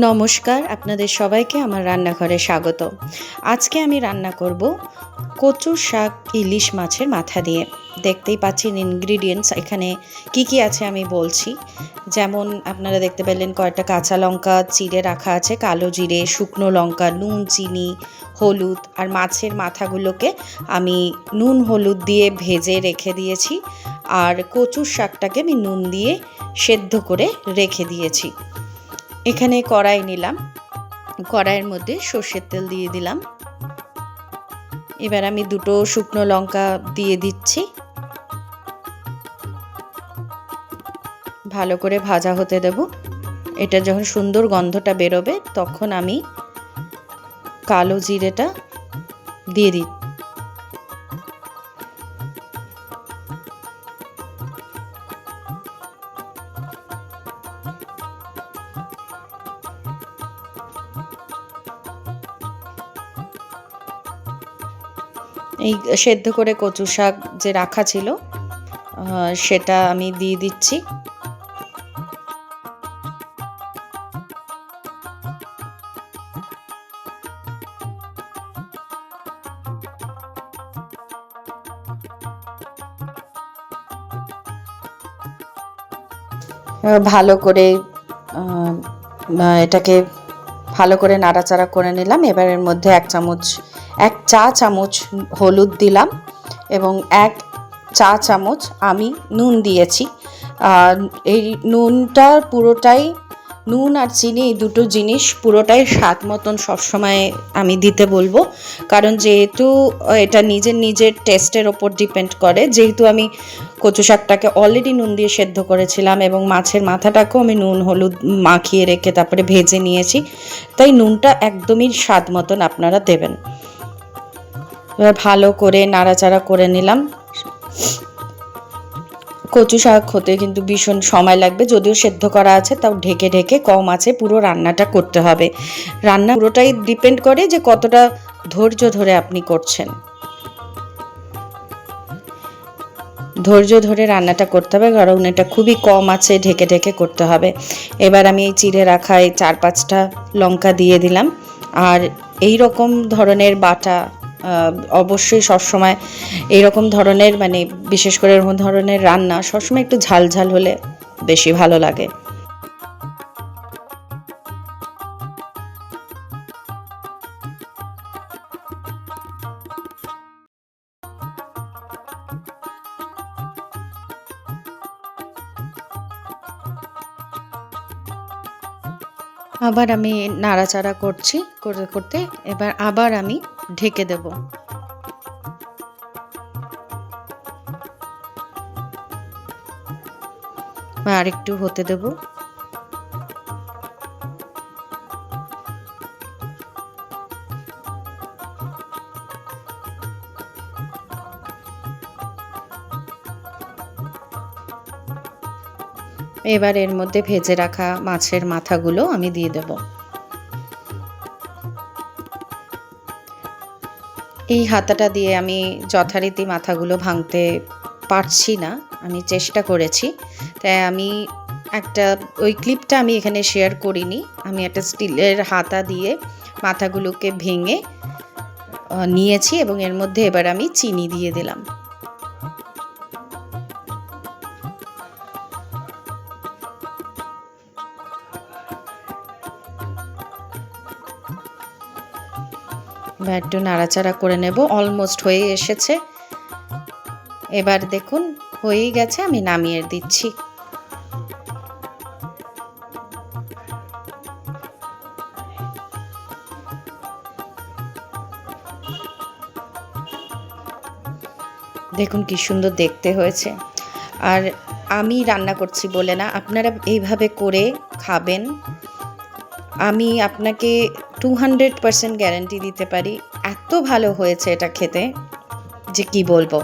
নমস্কার, আপনাদের সবাইকে আমার রান্নাঘরে স্বাগত। আজকে আমি রান্না করব কচু শাক ইলিশ মাছের মাথা দিয়ে। দেখতেই পাচ্ছেন ইনগ্রিডিয়েন্টস এখানে কি কি আছে আমি বলছি। যেমন আপনারা দেখতে পেলেন কয়েকটা কাঁচা লঙ্কা চিড়ে রাখা আছে, কালো জিরে, শুকনো লঙ্কা, নুন, চিনি, হলুদ আর মাছের মাথাগুলোকে আমি নুন হলুদ দিয়ে ভেজে রেখে দিয়েছি। আর কচুর শাকটাকে আমি নুন দিয়ে সেদ্ধ করে রেখে দিয়েছি। এখানে কড়াই নিলাম, কড়াইয়ের মধ্যে সর্ষের তেল দিয়ে দিলাম। এবার আমি দুটো শুকনো লঙ্কা দিয়ে দিচ্ছি। ভালো করে ভাজা হতে দেব। এটা যখন সুন্দর গন্ধটা বেরোবে তখন আমি কালো জিরেটা দিয়ে দিই। এই সেদ্ধ করে কচু শাক যে রাখা ছিল সেটা আমি দিয়ে দিচ্ছি। ভালো করে এটাকে ভালো করে নাড়াচাড়া করে নিলাম। এবার এর মধ্যে এক চা চামচ হলুদ দিলাম এবং 1 চা চামচ আমি নুন দিয়েছি। এই নুনটা পুরোটাই, নুন আর চিনি এই দুটো জিনিস পুরোটাই স্বাদ মতন সবসময় আমি দিতে বলবো, কারণ যেহেতু এটা নিজের টেস্টের ওপর ডিপেন্ড করে। যেহেতু আমি কচু শাকটাকে অলরেডি নুন দিয়ে সেদ্ধ করেছিলাম এবং মাছের মাথাটাকেও আমি নুন হলুদ মাখিয়ে রেখে তারপরে ভেজে নিয়েছি, তাই নুনটা একদমই স্বাদ মতন আপনারা দেবেন। এবার ভালো করে নাড়াচাড়া করে নিলাম। কচু শাক হতে কিন্তু ভীষণ সময় লাগবে, যদিও সেদ্ধ করা আছে তাও ঢেকে ঢেকে কম আছে পুরো রান্নাটা করতে হবে। রান্না পুরোটাই ডিপেন্ড করে যে কতটা ধৈর্য ধরে আপনি করছেন। ধৈর্য ধরে রান্নাটা করতে হবে, কারণ এটা খুবই কম আছে ঢেকে ঢেকে করতে হবে। এবার আমি এই চিড়ে রাখা 4-5টা লঙ্কা দিয়ে দিলাম। আর এই রকম ধরনের বাটা অবশ্যই সবসময় এইরকম ধরনের, মানে বিশেষ করে এরকম ধরনের রান্না সবসময় একটু ঝাল ঝাল হলে বেশি ভালো লাগে। আবার আমি নাড়াচাড়া করছি, করতে করতে এবার আবার আমি ঢেকে দেব। আর একটু হতে দেব। এবার এর মধ্যে ভেজে রাখা মাছের মাথাগুলো আমি দিয়ে দেব। এই হাতাটা দিয়ে আমি যথারীতি মাথাগুলো ভাঙতে পারছি না, আমি চেষ্টা করেছি, তাই আমি ওই ক্লিপটা আমি এখানে শেয়ার করিনি। আমি একটা স্টিলের হাতা দিয়ে মাথাগুলোকে ভেঙে নিয়েছি এবং এর মধ্যে এবার আমি চিনি দিয়ে দিলাম। একটু নাড়াচাড়া করে নেব। অলমোস্ট হয়ে এসেছে। এবার দেখুন হয়েই গেছে, আমি নামিয়ে দিচ্ছি। দেখুন কি সুন্দর দেখতে হয়েছে। আর আমি রান্না করছি বলে না, আপনারা এইভাবে করে খাবেন। আমি আপনাকে 200% গ্যারান্টি দিতে পারি, এত ভালো হয়েছে এটা খেতে যে কি বলবো।